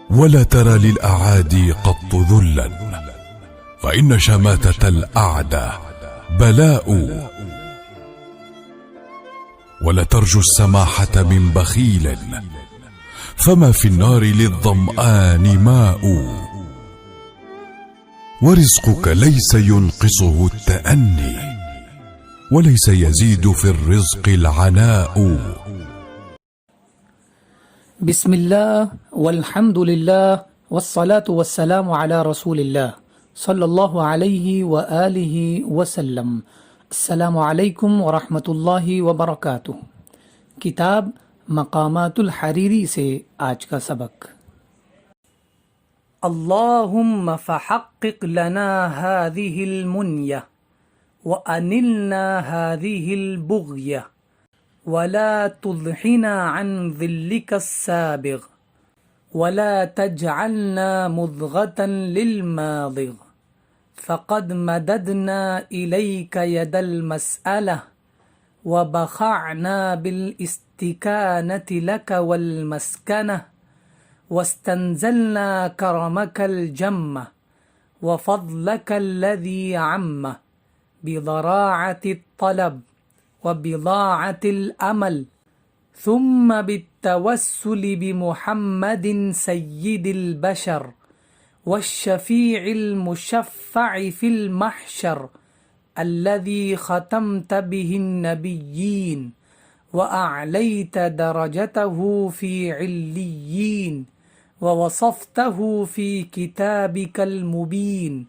ولا ترى للأعادي قط ذلا، فإن شماتة الأعدى بلاء. ولا ترجو السماحة من بخيل، فما في النار للظمآن ماء. ورزقك ليس ينقصه التأني، وليس يزيد في الرزق العناء. بسم الله والحمد لله والصلاة والسلام على رسول الله صلی اللہ علیہ وآلہ وسلم۔ السلام علیکم ورحمۃ اللہ وبرکاتہ۔ کتاب مقامات الحریری سے آج کا سبق۔ اللہم فحقق لنا هذه المنیہ وأنلنا هذه البغیہ ولا تضحنا عن ذلك السابغ ولا تجعلنا مضغة للماضغ فقد مددنا إليك يد المسألة وبخعنا بالاستكانة لك والمسكنة واستنزلنا كرمك الجمة وفضلك الذي عم بضراعة الطلب وبضاعة الأمل ثم بالتوسل بمحمد سيد البشر والشفيع المشفع في المحشر الذي ختمت به النبيين وأعليت درجته في عليين ووصفته في كتابك المبين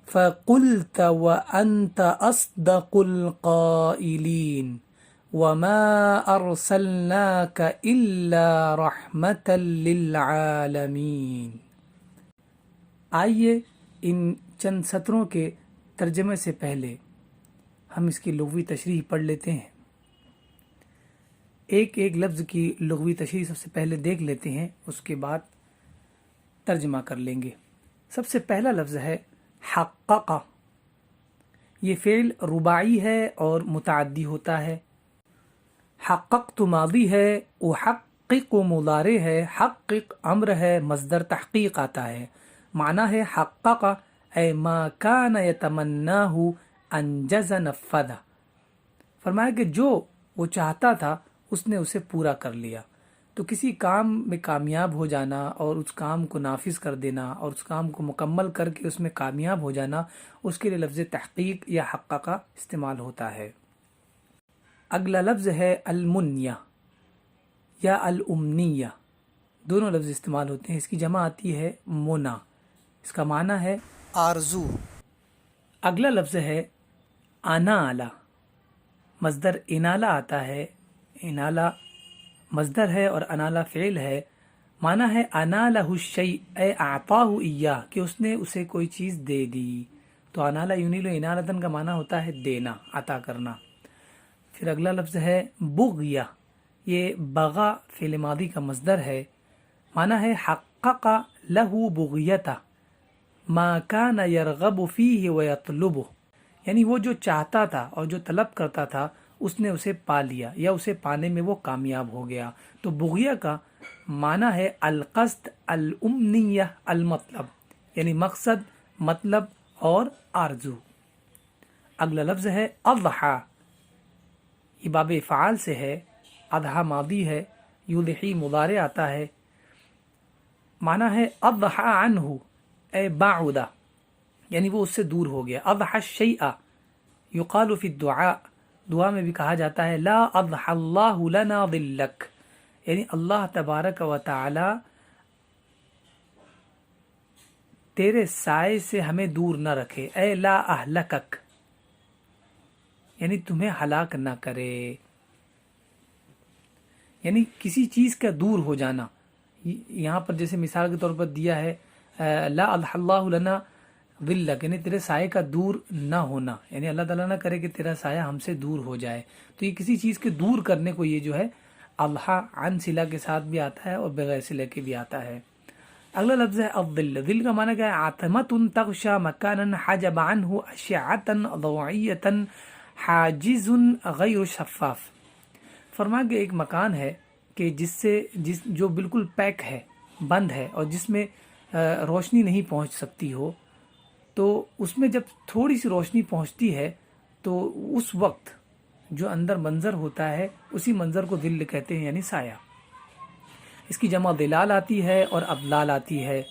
فقلت وأنت أصدق القائلين وما أرسلناك إلا رحمة للعالمين۔ آئیے ان چند سطروں کے ترجمے سے پہلے ہم اس کی لغوی تشریح پڑھ لیتے ہیں۔ ایک ایک لفظ کی لغوی تشریح سب سے پہلے دیکھ لیتے ہیں، اس کے بعد ترجمہ کر لیں گے۔ سب سے پہلا لفظ ہے حقق۔ یہ فعل رباعی ہے اور متعدی ہوتا ہے۔ حققت ماضی ہے، احقق مضارع ہے، حقق امر ہے، مصدر تحقیق آتا ہے۔ معنی ہے حقق اے ما کان یتمناہ انجز نفذ۔ فرمایا کہ جو وہ چاہتا تھا اس نے اسے پورا کر لیا۔ تو کسی کام میں کامیاب ہو جانا اور اس کام کو نافذ کر دینا اور اس کام کو مکمل کر کے اس میں کامیاب ہو جانا، اس کے لیے لفظ تحقیق یا حقق کا استعمال ہوتا ہے۔ اگلا لفظ ہے المنیہ یا الامنیہ، دونوں لفظ استعمال ہوتے ہیں۔ اس کی جمع آتی ہے منا، اس کا معنی ہے آرزو۔ اگلا لفظ ہے انالا، مصدر انالا آتا ہے۔ انالا مصدر ہے اور انالا فعل ہے۔ معنی ہے انالہ الشیء اے اعطاہ ایاہ، کہ اس نے اسے کوئی چیز دے دی۔ تو انالا ینیل انالتن کا معنی ہوتا ہے دینا، عطا کرنا۔ پھر اگلا لفظ ہے بغیہ، یہ بغا فعل ماضی کا مصدر ہے۔ معنی ہے حقق لہ بغیتہ ما کان یرغب فیہ ویطلبہ، یعنی وہ جو چاہتا تھا اور جو طلب کرتا تھا اس نے اسے پا لیا یا اسے پانے میں وہ کامیاب ہو گیا۔ تو بغیہ کا معنی ہے القصد الامنیہ المطلب، یعنی مقصد، مطلب اور آرزو۔ اگلا لفظ ہے اضحیٰ، یہ باب افعال سے ہے۔ اضحیٰ ماضی ہے، یضحی مضارع آتا ہے۔ معنی ہے اضحیٰ عنہ اے بعد، یعنی وہ اس سے دور ہو گیا۔ اضحیٰ الشیء یقال فی الدعاء، دعا میں بھی کہا جاتا ہے لا اضحى اللہ لنا ظلک، یعنی اللہ تبارک و تعالی تیرے سائے سے ہمیں دور نہ رکھے۔ اے لا اہلکک، یعنی تمہیں ہلاک نہ کرے، یعنی کسی چیز کا دور ہو جانا۔ یہاں پر جیسے مثال کے طور پر دیا ہے لا اضحى اللہ لنا ظلک، یعنی تیرے سائے کا دور نہ ہونا، یعنی اللہ تعالیٰ نہ کرے کہ تیرا سایہ ہم سے دور ہو جائے۔ تو یہ کسی چیز کے دور کرنے کو یہ جو ہے اضحیٰ عن صلہ کے ساتھ بھی آتا ہے اور بغیر صلہ کے بھی آتا ہے۔ اگلا لفظ ہے الظل۔ ظل کا معنی کیا ہے؟ عتمۃ تغشى مکانا حجب عنہ اشعۃ ضوئیۃ حاجز غیر شفاف۔ فرمایا کہ ایک مکان ہے کہ جو بالکل پیک ہے، بند ہے اور جس میں روشنی نہیں پہنچ سکتی ہو، تو اس میں جب تھوڑی سی روشنی پہنچتی ہے تو اس وقت جو اندر منظر ہوتا ہے اسی منظر کو ظل کہتے ہیں، یعنی سایہ۔ اس کی جمع ظلال آتی ہے اور اظلال آتی ہے۔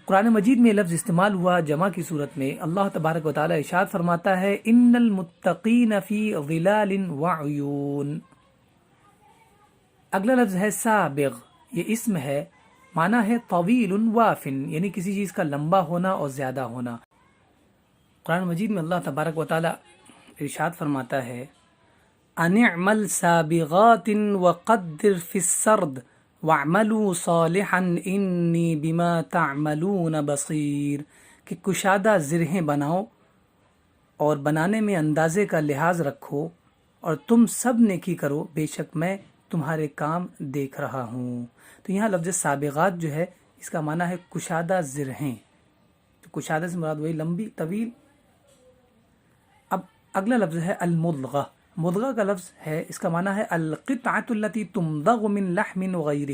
قرآن مجید میں لفظ استعمال ہوا جمع کی صورت میں۔ اللہ تبارک و تعالی ارشاد فرماتا ہے ان المتقین فی ظلال وعیون۔ اگلا لفظ ہے سابغ، یہ اسم ہے، معنی ہے طویل وافن، یعنی کسی چیز کا لمبا ہونا اور زیادہ ہونا۔ قرآن مجید میں اللہ تبارک و تعالی ارشاد فرماتا ہے ان اعمل سابغات وقدر فی السرد وَاعْمَلُوا صَالِحًا إِنِّي بِمَا تَعْمَلُونَ بَصِيرٌ، کہ کشادہ زرہیں بناؤ اور بنانے میں اندازے کا لحاظ رکھو اور تم سب نیکی کرو، بے شک میں تمہارے کام دیکھ رہا ہوں۔ تو یہاں لفظ سابغات جو ہے اس کا معنی ہے کشادہ زرہیں، تو کشادہ سے مراد وہی لمبی طویل۔ اب اگلا لفظ ہے المضغہ۔ مضغہ کا لفظ ہے، اس کا معنی ہے القطعۃ التي تمضغ من لحم وغیرہ،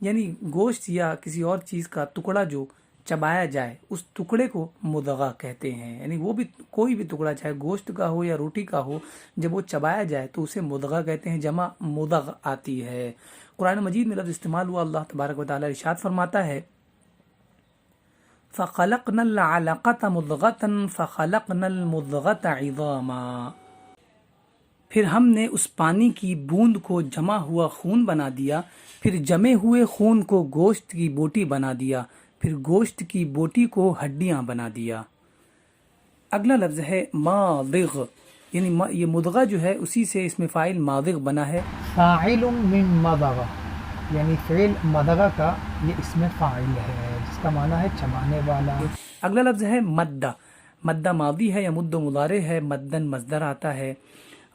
یعنی گوشت یا کسی اور چیز کا ٹکڑا جو چبایا جائے، اس ٹکڑے کو مضغہ کہتے ہیں۔ یعنی وہ بھی کوئی بھی ٹکڑا، چاہے گوشت کا ہو یا روٹی کا ہو، جب وہ چبایا جائے تو اسے مضغہ کہتے ہیں، جمع مضغ آتی ہے۔ قرآن مجید میں لفظ استعمال ہوا، اللہ تبارک و تعالی ارشاد فرماتا ہے فَخَلَقْنَا الْعَلَقَةَ مُضْغَةً فَخَلَقْنَا الْمُضْغَةَ عِظَامًا، پھر ہم نے اس پانی کی بوند کو جمع ہوا خون بنا دیا، پھر جمے ہوئے خون کو گوشت کی بوٹی بنا دیا، پھر گوشت کی بوٹی کو ہڈیاں بنا دیا۔ اگلا لفظ ہے ماضغ، یعنی یہ مضغہ جو ہے اسی سے اس میں فاعل ماضغ بنا ہے، فاعل من مضغ، یعنی فعل مضغہ کا یہ اس میں فاعل ہے، جس کا معنی ہے چبانے والا۔ اگلا لفظ ہے مدہ۔ مدہ ماضی ہے یا مد مضارع ہے، مدن مصدر آتا ہے،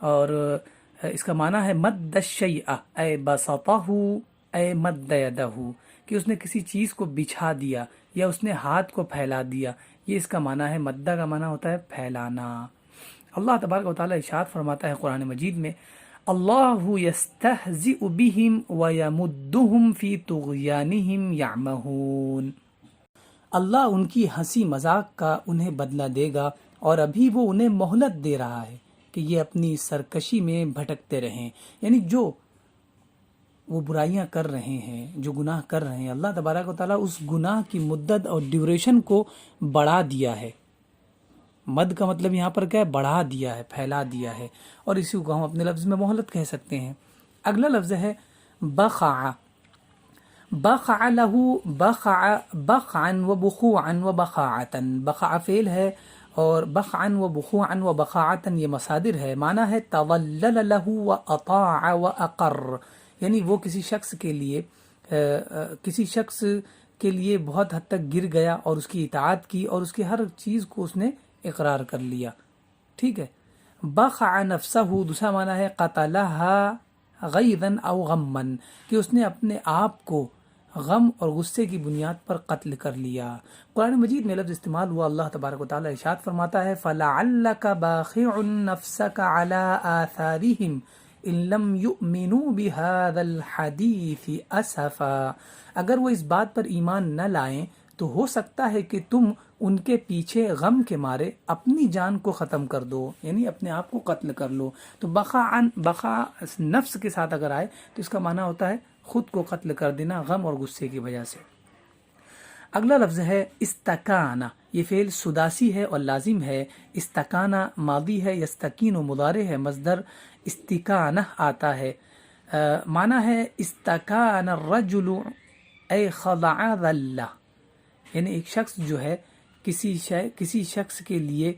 اور اس کا معنی ہے مد الشیء اے بسطہ اے مد یدہ، کہ اس نے کسی چیز کو بچھا دیا یا اس نے ہاتھ کو پھیلا دیا، یہ اس کا معنی ہے۔ مدہ کا معنی ہوتا ہے پھیلانا۔ اللہ تبارک و تعالی ارشاد فرماتا ہے قرآن مجید میں اللہ یستہزئ بہم ویمدہم فی طغیانہم یعمہون، اللہ ان کی ہنسی مذاق کا انہیں بدلہ دے گا اور ابھی وہ انہیں مہلت دے رہا ہے کہ یہ اپنی سرکشی میں بھٹکتے رہیں، یعنی جو وہ برائیاں کر رہے ہیں، جو گناہ کر رہے ہیں، اللہ تبارک و تعالیٰ اس گناہ کی مدت اور ڈیوریشن کو بڑھا دیا ہے۔ مد کا مطلب یہاں پر کیا ہے؟ بڑھا دیا ہے، پھیلا دیا ہے، اور اسی کو ہم اپنے لفظ میں مہلت کہہ سکتے ہیں۔ اگلا لفظ ہے بخع۔ بخع لہو بخع بخعا و بخوعا و بخاعتا، بخع فعل ہے اور بخعا و بخوعا و بخاعتا یہ مصادر ہے، معنی ہے تضلل له و اطاع و اقر، یعنی وہ کسی شخص کے لیے بہت حد تک گر گیا اور اس کی اطاعت کی اور اس کی ہر چیز کو اس نے اقرار کر لیا، ٹھیک ہے۔ بخع نفسہ، دوسرا معنی ہے قتلها غیظا او غما، کہ اس نے اپنے آپ کو غم اور غصے کی بنیاد پر قتل کر لیا۔ قرآن مجید میں لفظ استعمال ہوا، اللہ تبارک و تعالی ارشاد فرماتا ہے فَلَعَلَّكَ بَاخِعٌ نَفْسَكَ عَلَىٰ آثَارِهِمْ إِن لَّمْ يُؤْمِنُوا بِهَذَا الْحَدِيثِ أَسَفًا، اگر وہ اس بات پر ایمان نہ لائیں تو ہو سکتا ہے کہ تم ان کے پیچھے غم کے مارے اپنی جان کو ختم کر دو، یعنی اپنے آپ کو قتل کر لو۔ تو بخع نفس کے ساتھ اگر آئے تو اس کا معنی ہوتا ہے خود کو قتل کر دینا غم اور غصے کی وجہ سے۔ اگلا لفظ ہے استکانہ، یہ فعل سداسی ہے اور لازم ہے۔ استکانہ ماضی ہے، یستکین و مضارع ہے، مصدر استکانہ آتا ہے، معنی ہے استکان الرجل اے خضع ذلہ، یعنی ایک شخص جو ہے کسی شخص کے لیے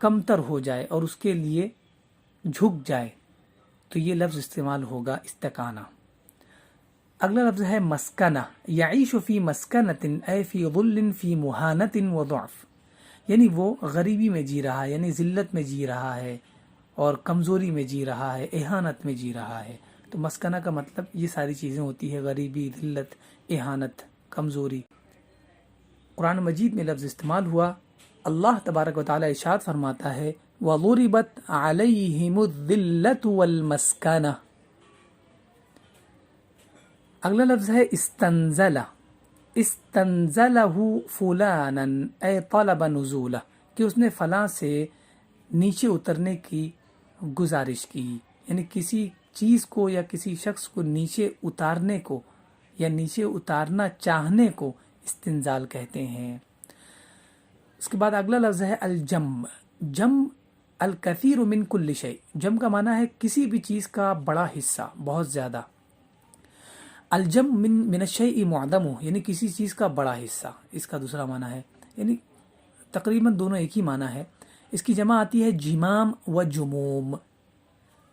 کمتر ہو جائے اور اس کے لیے جھک جائے، تو یہ لفظ استعمال ہوگا استکانہ۔ اگلا لفظ ہے مسکنہ، یعیش فی مسکنۃ اے فی ظل فی مہانۃ و ضعف، یعنی وہ غریبی میں جی رہا ہے، یعنی ذلت میں جی رہا ہے اور کمزوری میں جی رہا ہے، اہانت میں جی رہا ہے۔ تو مسکنہ کا مطلب یہ ساری چیزیں ہوتی ہے، غریبی، ذلت، اہانت، کمزوری۔ قرآن مجید میں لفظ استعمال ہوا، اللہ تبارک و تعالی ارشاد فرماتا ہے وَضُرِبَتْ عَلَيْهِمُ الذِّلَّةُ وَالْمَسْكَنَةُ۔ اگلا لفظ ہے استنزلہ، استنزلہ فلانا اے طلب نزولہ، کہ اس نے فلاں سے نیچے اترنے کی گزارش کی، یعنی کسی چیز کو یا کسی شخص کو نیچے اتارنے کو یا نیچے اتارنا چاہنے کو استنزال کہتے ہیں۔ اس کے بعد اگلا لفظ ہے الجم۔ جم الکثیر من کل شیء، جم کا معنی ہے کسی بھی چیز کا بڑا حصہ، بہت زیادہ۔ الجم من الشیء معدمہ، یعنی کسی چیز کا بڑا حصہ، اس کا دوسرا معنی ہے، یعنی تقریباً دونوں ایک ہی معنی ہے۔ اس کی جمع آتی ہے جمام و جموم۔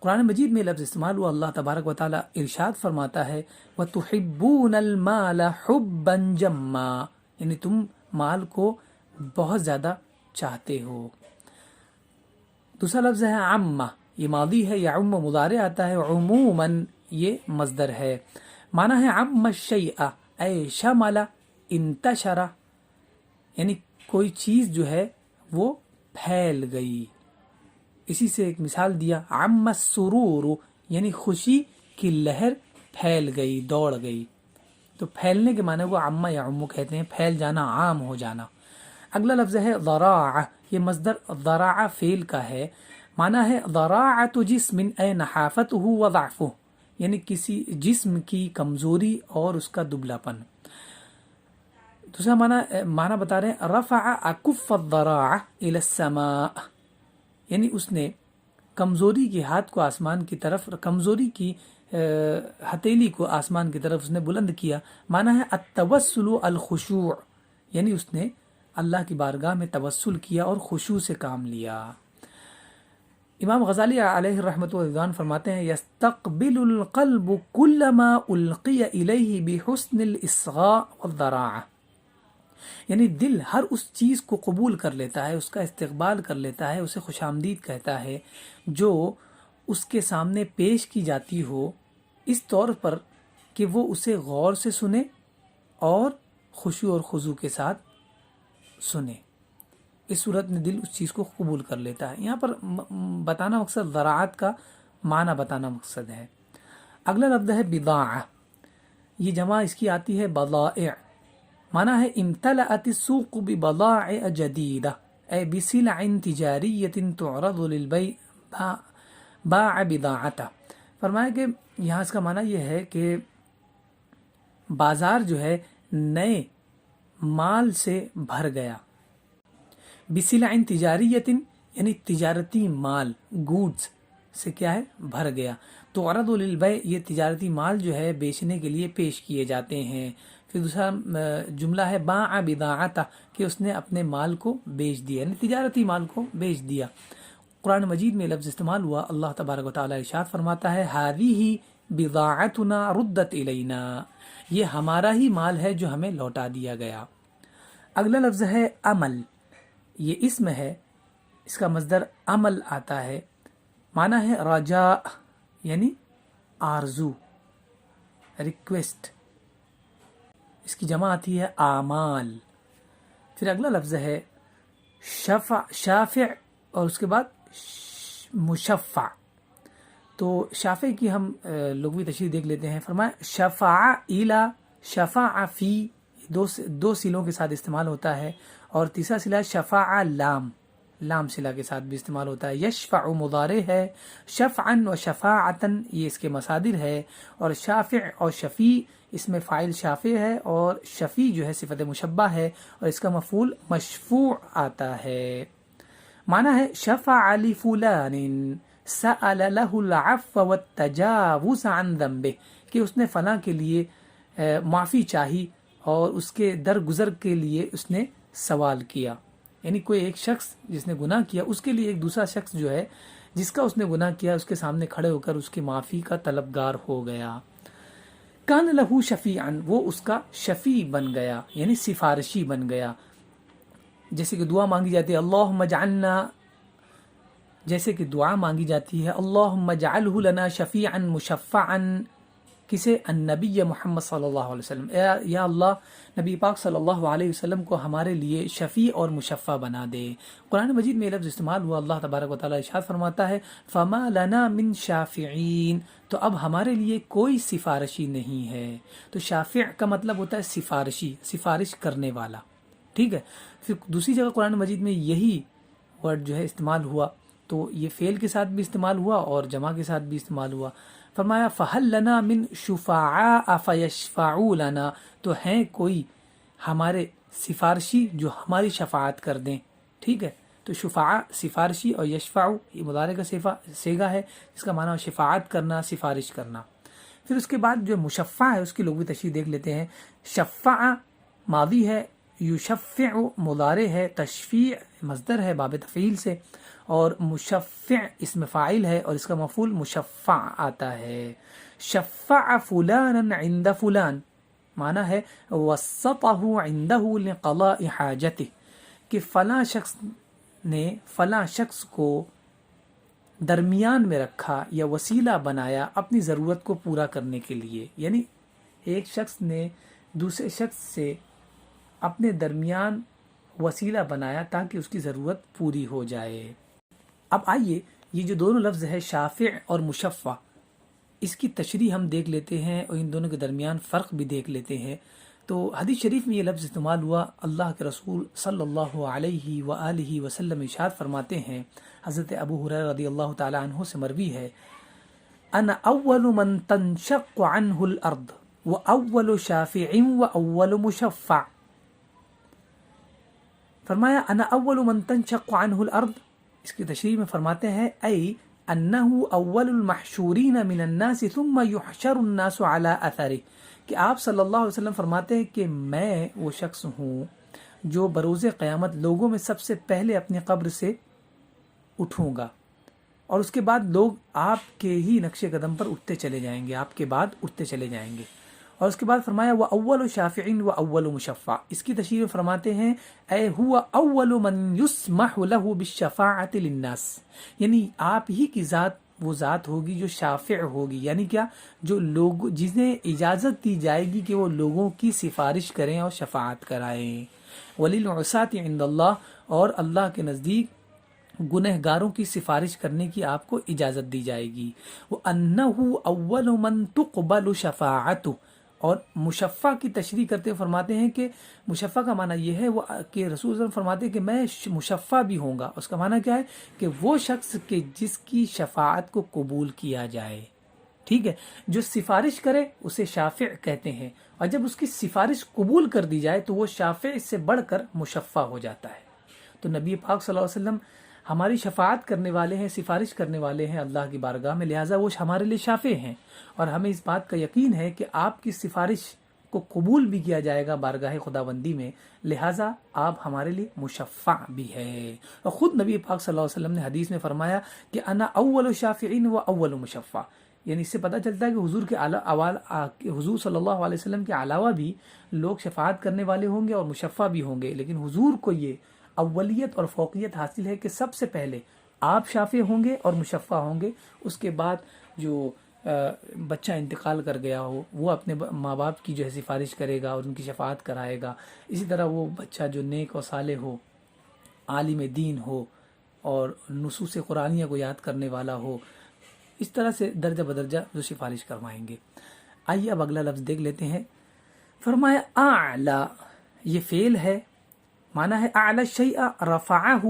قرآن مجید میں لفظ استعمال ہوا، اللہ تبارک و تعالیٰ ارشاد فرماتا ہے وَتُحِبُّونَ الْمَالَ حُبًّا جَمًّا، یعنی تم مال کو بہت زیادہ چاہتے ہو۔ دوسرا لفظ ہے عمہ، یہ ماضی ہے، یا عم مضارع آتا ہے، عموماً یہ مصدر ہے۔ معنی ہے عم الشیء اے شمل انتشر، یعنی کوئی چیز جو ہے وہ پھیل گئی۔ اسی سے ایک مثال دیا عم السرور، یعنی خوشی کی لہر پھیل گئی، دوڑ گئی۔ تو پھیلنے کے معنی کو عمہ یا عمو کہتے ہیں، پھیل جانا، عام ہو جانا۔ اگلا لفظ ہے ضراع، یہ مصدر ضراع فعل کا ہے، معنی ہے ضراعۃ جسم اے نحافتہ و ضعفہ، یعنی کسی جسم کی کمزوری اور اس کا دبلا پن۔ دوسرا معنی بتا رہے ہیں رفع اکف الضراع الی السماء، یعنی اس نے کمزوری کے ہاتھ کو آسمان کی طرف، کمزوری کی ہتھیلی کو آسمان کی طرف اس نے بلند کیا۔ معنی ہے التوسل الخشوع، یعنی اس نے اللہ کی بارگاہ میں توسل کیا اور خشوع سے کام لیا۔ امام غزالی علیہ الرحمۃ والرضوان فرماتے ہیں یستقبل القلب کل ما القی الیہ بحسن الاصغاء والضراعہ، یعنی دل ہر اس چیز کو قبول کر لیتا ہے، اس کا استقبال کر لیتا ہے، اسے خوش آمدید کہتا ہے جو اس کے سامنے پیش کی جاتی ہو، اس طور پر کہ وہ اسے غور سے سنے اور خشوع اور خضوع کے ساتھ سنے۔ اس صورت میں دل اس چیز کو قبول کر لیتا ہے۔ یہاں پر بتانا مقصد ذراعت کا معنی بتانا مقصد ہے۔ اگلا لفظ ہے بضاعہ، یہ جمع اس کی آتی ہے بضائع، معنی ہے امتلأت السوق ببضاع جدیدہ اے بسلع تجاریۃ تعرض للبیع باع بضاعتہ۔ فرمایا کہ یہاں اس کا معنی یہ ہے کہ بازار جو ہے نئے مال سے بھر گیا، بسلع تجاریۃ یعنی تجارتی مال، گوڈز سے کیا ہے بھر گیا، تعرض للبیع یہ تجارتی مال جو ہے بیچنے کے لیے پیش کیے جاتے ہیں۔ پھر دوسرا جملہ ہے باع بضاعتہ کہ اس نے اپنے مال کو بیچ دیا، یعنی تجارتی مال کو بیچ دیا۔ قرآن مجید میں لفظ استعمال ہوا، اللہ تبارک و تعالیٰ ارشاد فرماتا ہے ہذہ بضاعتنا ردت الینا، یہ ہمارا ہی مال ہے جو ہمیں لوٹا دیا گیا۔ اگلا لفظ ہے عمل، یہ اسم ہے، اس کا مصدر عمل آتا ہے، معنی ہے رجاء یعنی آرزو، ریکویسٹ، اس کی جمع آتی ہے اعمال۔ پھر اگلا لفظ ہے شافع اور اس کے بعد مشفع۔ تو شافع کی ہم لغوی تشریح دیکھ لیتے ہیں۔ فرمایا شفع الی، شفع فی، دو سیلوں کے ساتھ استعمال ہوتا ہے، اور تیسرا صلہ شفع لام صلہ کے ساتھ بھی استعمال ہوتا ہے۔ یشفع مضارع ہے، شفعا و شفاعتا یہ اس کے مصادر ہے، اور شافع اور شفیع اس میں فاعل شافع ہے اور شفیع جو ہے صفت مشبہ ہے، اور اس کا مفعول مشفوع آتا ہے۔ معنی ہے شفع لفلان سأل له العفو والتجاوز عن ذنبه، کہ اس نے فلاں کے لیے معافی چاہی اور اس کے درگزر کے لیے اس نے سوال کیا، یعنی کوئی ایک شخص جس نے گناہ کیا اس کے لیے ایک دوسرا شخص جو ہے جس کا اس نے گناہ کیا اس کے سامنے کھڑے ہو کر اس کی معافی کا طلبگار ہو گیا۔ کان لہو شفیعا، وہ اس کا شفیع بن گیا یعنی سفارشی بن گیا۔ جیسے کہ دعا مانگی جاتی ہے اللہم اجعلنا، جیسے کہ دعا مانگی جاتی ہے اللہم اجعلہ لنا شفیعا مشفعا، کسے؟ النبی محمد صلی اللہ علیہ وسلم، یا اللہ نبی پاک صلی اللہ علیہ وسلم کو ہمارے لیے شفیع اور مشفع بنا دے۔ قرآن مجید میں یہ لفظ استعمال ہوا، اللہ تبارک و تعالیٰ ارشاد فرماتا ہے فما لنا من شافعین، تو اب ہمارے لیے کوئی سفارشی نہیں ہے۔ تو شافع کا مطلب ہوتا ہے سفارشی، سفارش کرنے والا، ٹھیک ہے۔ پھر دوسری جگہ قرآن مجید میں یہی ورڈ جو ہے استعمال ہوا، تو یہ فعل کے ساتھ بھی استعمال ہوا اور جمع کے ساتھ بھی استعمال ہوا۔ فرمایا فَهَلْ لَنَا مِن شُفَعَاءَ فَيَشْفَعُوا لَنَا، تو ہیں کوئی ہمارے سفارشی جو ہماری شفاعت کر دیں، ٹھیک ہے۔ تو شفاعہ سفارشی اور یشفع یہ مضارع کا صیغہ ہے، جس کا معنی شفاعت کرنا، سفارش کرنا۔ پھر اس کے بعد جو مشفع ہے اس کی لغوی تشریح دیکھ لیتے ہیں۔ شفع ماضی ہے، یشفع مضارع ہے، تشفیع مصدر ہے باب تفعیل سے، اور مشفع اسم فاعل ہے اور اس کا مفعول مشفع آتا ہے۔ شفع فلانا عند فلان، معنی ہے وسطہ عنده لقضاء حاجته، کہ فلاں شخص نے فلاں شخص کو درمیان میں رکھا یا وسیلہ بنایا اپنی ضرورت کو پورا کرنے کے لیے، یعنی ایک شخص نے دوسرے شخص سے اپنے درمیان وسیلہ بنایا تاکہ اس کی ضرورت پوری ہو جائے۔ اب آئیے یہ جو دونوں لفظ ہے شافع اور مشفع، اس کی تشریح ہم دیکھ لیتے ہیں اور ان دونوں کے درمیان فرق بھی دیکھ لیتے ہیں۔ تو حدیث شریف میں یہ لفظ استعمال ہوا، اللہ کے رسول صلی اللہ علیہ وآلہ وسلم ارشاد فرماتے ہیں، حضرت ابو ہریرہ رضی اللہ تعالی عنہ سے مروی ہے، انا اول من تنشق عنہ الارض واول شافع واول مشفع۔ فرمایا انا اول من تنشق عنہ الارض، اس کی تشریح میں فرماتے ہیں ای انہ اول المحشورین من الناس ثم یحشر الناس علی اثرہ، کہ آپ صلی اللہ علیہ وسلم فرماتے ہیں کہ میں وہ شخص ہوں جو بروز قیامت لوگوں میں سب سے پہلے اپنی قبر سے اٹھوں گا، اور اس کے بعد لوگ آپ کے ہی نقش قدم پر اٹھتے چلے جائیں گے، آپ کے بعد اٹھتے چلے جائیں گے۔ اور اس کے بعد فرمایا وَأَوَّلُ شَافِعٍ وَأَوَّلُ مُشَفَّعٍ، اس کی تشریح میں فرماتے ہیں اے هو اول من يسمح له بالشفاعة للناس، یعنی آپ ہی کی ذات وہ ذات ہوگی جو شافع ہوگی، یعنی کیا، جو لوگ جنہیں اجازت دی جائے گی کہ وہ لوگوں کی سفارش کریں اور شفاعت کرائیں۔ وَلِلْعُصَاةِ عِنْدَ اللَّهِ، اور اللہ کے نزدیک گنہگاروں کی سفارش کرنے کی آپ کو اجازت دی جائے گی۔ وَأَنَّهُ أَوَّلُ مَن تُقْبَلُ شَفَاعَتُهُ، اور مشفع کی تشریح کرتے فرماتے ہیں کہ مشفع کا معنی یہ ہے کہ رسول صلی اللہ علیہ وسلم فرماتے ہیں کہ میں مشفع بھی ہوں گا، اس کا معنی کیا ہے کہ وہ شخص کہ جس کی شفاعت کو قبول کیا جائے، ٹھیک ہے، جو سفارش کرے اسے شافع کہتے ہیں، اور جب اس کی سفارش قبول کر دی جائے تو وہ شافع سے بڑھ کر مشفع ہو جاتا ہے۔ تو نبی پاک صلی اللہ علیہ وسلم ہماری شفاعت کرنے والے ہیں، سفارش کرنے والے ہیں اللہ کی بارگاہ میں، لہٰذا وہ ہمارے لیے شافع ہیں، اور ہمیں اس بات کا یقین ہے کہ آپ کی سفارش کو قبول بھی کیا جائے گا بارگاہ خداوندی میں، لہٰذا آپ ہمارے لیے مشفع بھی ہے۔ اور خود نبی پاک صلی اللہ علیہ وسلم نے حدیث میں فرمایا کہ انا اول شافعین و اول مشفع، یعنی اس سے پتہ چلتا ہے کہ حضور صلی اللہ علیہ وسلم کے علاوہ بھی لوگ شفاعت کرنے والے ہوں گے اور مشفع بھی ہوں گے، لیکن حضور کو یہ اولیت اور فوقیت حاصل ہے کہ سب سے پہلے آپ شافع ہوں گے اور مشفع ہوں گے، اس کے بعد جو بچہ انتقال کر گیا ہو وہ اپنے ماں باپ کی جو ہے سفارش کرے گا اور ان کی شفاعت کرائے گا، اسی طرح وہ بچہ جو نیک و صالح ہو، عالم دین ہو اور نصوص قرآنیہ کو یاد کرنے والا ہو، اس طرح سے درجہ بدرجہ جو سفارش کروائیں گے۔ آئیے اب اگلا لفظ دیکھ لیتے ہیں۔ فرمایا اعلی، یہ فعل ہے، معنی ہے اعلی الشیء رفعہ،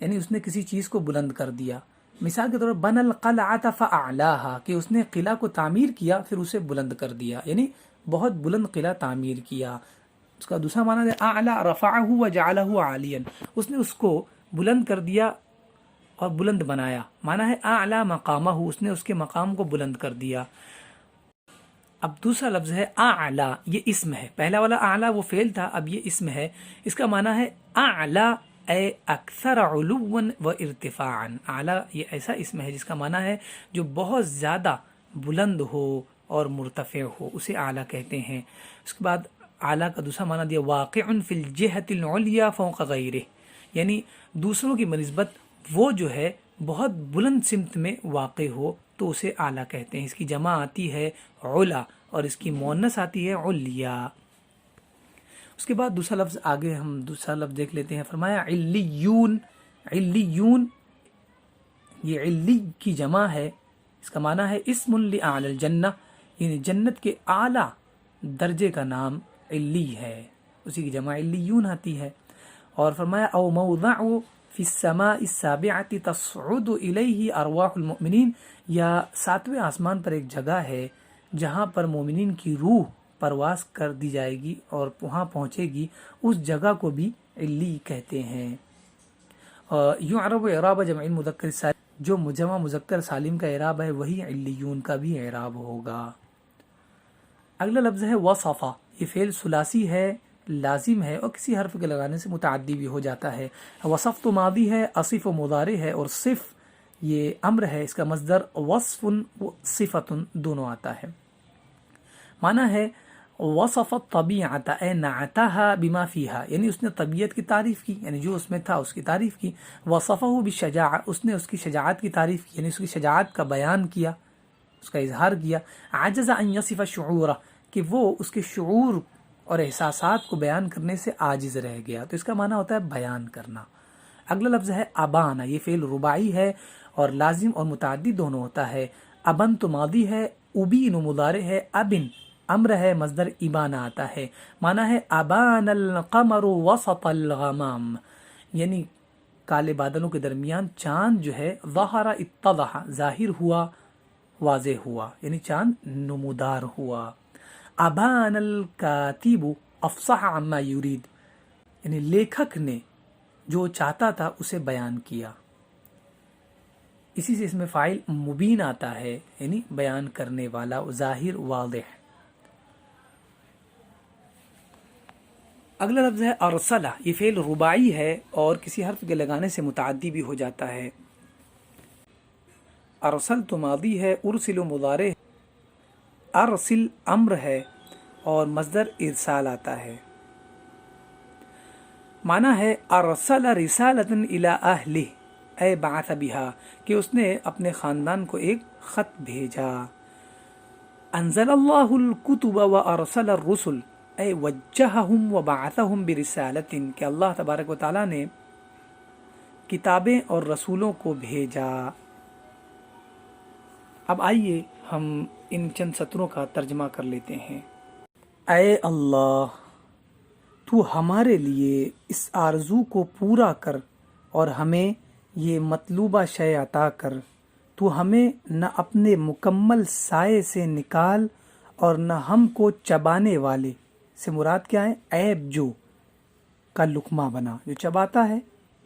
یعنی اس نے کسی چیز کو بلند کر دیا۔ مثال کے طور پر بنى القلعة فأعلاها، کہ اس نے قلعہ کو تعمیر کیا پھر اسے بلند کر دیا، یعنی بہت بلند قلعہ تعمیر کیا۔ اس کا دوسرا معنی ہے اعلی رفعہ وجعلہ عالیا، اس نے اس کو بلند کر دیا اور بلند بنایا، معنی ہے اعلی مقامہ، اس نے اس کے مقام کو بلند کر دیا۔ اب دوسرا لفظ ہے اعلی، یہ اسم ہے، پہلا والا اعلی وہ فعل تھا، اب یہ اسم ہے، اس کا معنی ہے اعلی اے اکثر علوا و ارتفاعا، اعلی یہ ایسا اسم ہے جس کا معنی ہے جو بہت زیادہ بلند ہو اور مرتفع ہو، اسے اعلی کہتے ہیں۔ اس کے بعد اعلی کا دوسرا معنی دیا واقع فی الجہۃ العلیا فوق غیرہ، یعنی دوسروں کی بنسبت وہ جو ہے بہت بلند سمت میں واقع ہو تو اسے اعلیٰ کہتے ہیں. اس کی جمع آتی ہے علا اور اس کی مؤنث آتی ہے علیا. اس کے بعد دوسرا لفظ آگے ہم دوسرا لفظ دیکھ لیتے ہیں. فرمایا علیون. علیون یہ علی کی جمع ہے. اس کا معنی ہے اسم لأعلی الجنہ، یعنی جنت کے اعلیٰ درجے کا نام علی ہے، اسی کی جمع علیون آتی ہے. اور فرمایا او موضع فی السماء السابعۃ تصعد الیہ ارواح المؤمنین، یا ساتویں آسمان پر ایک جگہ ہے جہاں پر مومنین کی روح پرواز کر دی جائے گی اور وہاں پہنچے گی، اس جگہ کو بھی علی کہتے ہیں. یعرب اعراب جمع مذکر سالم، جو جمع مذکر سالم کا اعراب ہے وہی علیون کا بھی اعراب ہوگا. اگلا لفظ ہے وصفہ. یہ فعل ثلاثی ہے، لازم ہے اور کسی حرف کے لگانے سے متعدی بھی ہو جاتا ہے. وصف تو ماضی ہے، اصف و مضارع ہے، اور صف یہ امر ہے. اس کا مصدر وصف و صفت دونوں آتا ہے. معنی ہے وصف الطبیعت اے نعتها بما فیها، یعنی اس نے طبیعت کی تعریف کی، یعنی جو اس میں تھا اس کی تعریف کی. وصفہ بالشجاعہ، اس نے اس کی شجاعت کی تعریف کی، یعنی اس کی شجاعت کا بیان کیا، اس کا اظہار کیا. عجز ان یصف شعورہ، کہ وہ اس کے شعور اور احساسات کو بیان کرنے سے عاجز رہ گیا، تو اس کا معنی ہوتا ہے بیان کرنا. اگلا لفظ ہے ابانا. یہ فعل رباعی ہے اور لازم اور متعدی دونوں ہوتا ہے. ابن تو ماضی ہے، ابین مضارع ہے، ابن امر ہے، مصدر ابانا آتا ہے. معنی ہے ابان القمر وسط الغمام، یعنی کالے بادلوں کے درمیان چاند جو ہے ظہر اتضح، ظاہر ہوا، واضح ہوا، یعنی چاند نمودار ہوا. ابان الکاتب افصح عما یرید، یعنی لیکھک نے جو چاہتا تھا اسے بیان کیا. اسی سے اس میں فاعل مبین آتا ہے، یعنی بیان کرنے والا، ظاہر، واضح. اگلا لفظ ہے ارسلہ. یہ فعل رباعی ہے اور کسی حرف کے لگانے سے متعدی بھی ہو جاتا ہے. ارسل تو ماضی ہے، ارسل مضارع، ارسل امر ہے اور مصدر ارسال آتا ہے. معنی ہے ارسل رسالۃ الی اہلہ اے بعث بہا، کہ اس نے اپنے خاندان کو ایک خط بھیجا. انزل اللہ الکتب وارسل الرسل اے وجہہم وبعثہم برسالۃ، کہ اللہ تبارک و تعالیٰ نے کتابیں اور رسولوں کو بھیجا. اب آئیے ہم ان چند سطروں کا ترجمہ کر لیتے ہیں. اے اللہ، تو ہمارے لیے اس آرزو کو پورا کر اور ہمیں یہ مطلوبہ شے عطا کر. تو ہمیں نہ اپنے مکمل سائے سے نکال اور نہ ہم کو چبانے والے سے مراد کیا ہے؟ عیب جو کا لقمہ بنا. جو چباتا ہے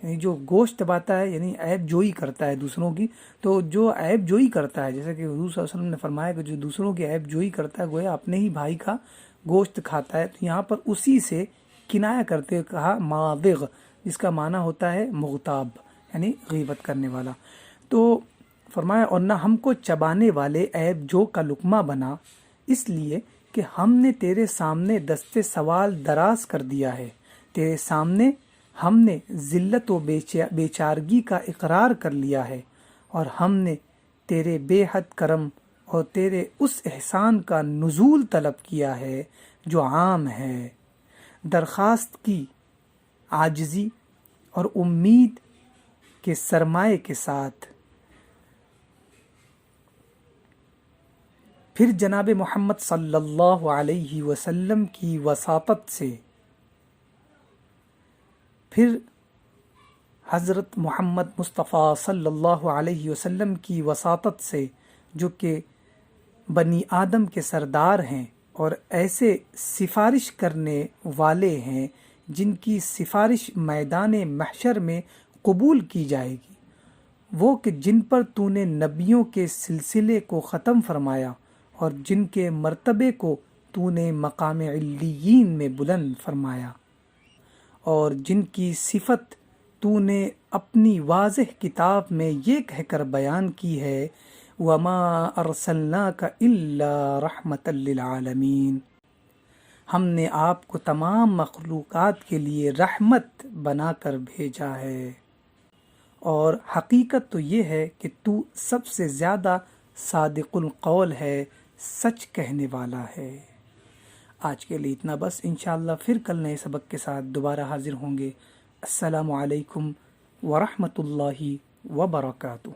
یعنی جو گوشت چباتا ہے، یعنی عیب جوئی کرتا ہے دوسروں کی. تو جو عیب جوئی کرتا ہے، جیسا کہ حضور صلی اللہ علیہ وسلم نے فرمایا کہ جو دوسروں کی عیب جوئی کرتا ہے گویا اپنے ہی بھائی کا گوشت کھاتا ہے. تو یہاں پر اسی سے کنایہ کرتے ہوئے کہا ماضغ، جس کا معنی ہوتا ہے مغتاب، یعنی غیبت کرنے والا. تو فرمایا اور نہ ہم کو چبانے والے عیب جو کا لقمہ بنا، اس لیے کہ ہم نے تیرے سامنے دستے سوال دراز کر دیا ہے. تیرے سامنے ہم نے ذلت و بیچارگی کا اقرار کر لیا ہے، اور ہم نے تیرے بے حد کرم اور تیرے اس احسان کا نزول طلب کیا ہے جو عام ہے. درخواست کی عاجزی اور امید کے سرمائے کے ساتھ. پھر جناب محمد صلی اللہ علیہ وسلم کی وساطت سے، پھر حضرت محمد مصطفیٰ صلی اللہ علیہ وسلم کی وساطت سے، جو کہ بنی آدم کے سردار ہیں اور ایسے سفارش کرنے والے ہیں جن کی سفارش میدان محشر میں قبول کی جائے گی، وہ کہ جن پر تو نے نبیوں کے سلسلے کو ختم فرمایا اور جن کے مرتبے کو تو نے مقام علیین میں بلند فرمایا، اور جن کی صفت تو نے اپنی واضح کتاب میں یہ کہہ کر بیان کی ہے وَمَا أَرْسَلْنَاكَ إِلَّا رَحْمَةً لِّلْعَالَمِينَ، ہم نے آپ کو تمام مخلوقات کے لیے رحمت بنا کر بھیجا ہے. اور حقیقت تو یہ ہے کہ تو سب سے زیادہ صادق القول ہے، سچ کہنے والا ہے۔ آج کے لیے اتنا بس، انشاءاللہ پھر کل نئے سبق کے ساتھ دوبارہ حاضر ہوں گے۔ السلام علیکم ورحمۃ اللہ وبرکاتہ۔